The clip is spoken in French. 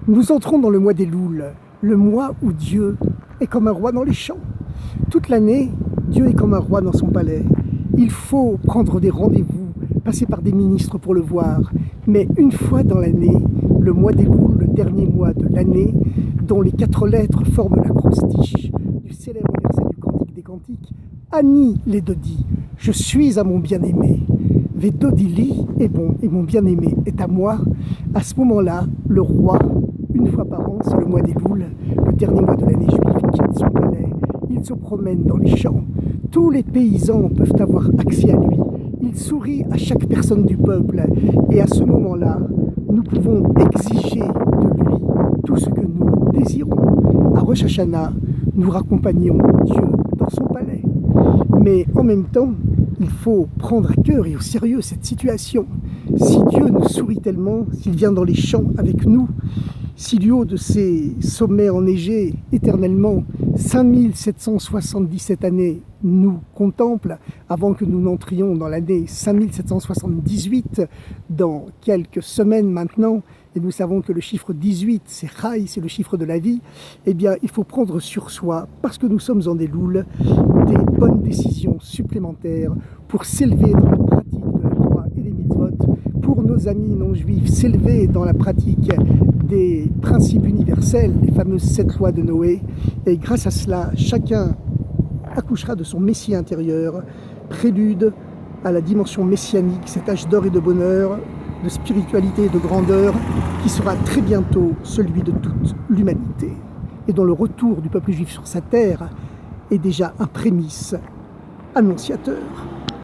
Nous entrons dans le mois d'Elul, le mois où Dieu est comme un roi dans les champs. Toute l'année, Dieu est comme un roi dans son palais. Il faut prendre des rendez-vous, passer par des ministres pour le voir. Mais une fois dans l'année, le mois d'Elul, le dernier mois de l'année, dont les 4 lettres forment l'acrostiche du célèbre verset du Cantique des Cantiques, Ani les Dodi, je suis à mon bien-aimé. Vedodili est bon et mon bien-aimé est à moi. À ce moment-là, le roi, une fois par an, c'est le mois d'Elul, le dernier mois de l'année juive, quitte son palais. Il se promène dans les champs. Tous les paysans peuvent avoir accès à lui. Il sourit à chaque personne du peuple. Et à ce moment-là, nous pouvons exiger de lui tout ce que nous désirons. À Rosh Hashanah, nous raccompagnons Dieu dans son palais. Mais en même temps, il faut prendre à cœur et au sérieux cette situation. Si Dieu nous sourit tellement, s'il vient dans les champs avec nous, si du haut de ces sommets enneigés éternellement, 5777 années nous contemple avant que nous n'entrions dans l'année 5778, dans quelques semaines maintenant, et nous savons que le chiffre 18, c'est Chai, c'est le chiffre de la vie, eh bien il faut prendre sur soi, parce que nous sommes en Elul, des bonnes décisions supplémentaires pour s'élever dans la pratique de la Torah et des mitzvot, pour nos amis non-juifs, s'élever dans la pratique des principes universels, les fameuses 7 lois de Noé, et grâce à cela, chacun accouchera de son messie intérieur, prélude à la dimension messianique, cet âge d'or et de bonheur, de spiritualité et de grandeur, qui sera très bientôt celui de toute l'humanité, et dont le retour du peuple juif sur sa terre est déjà un prémisse annonciateur.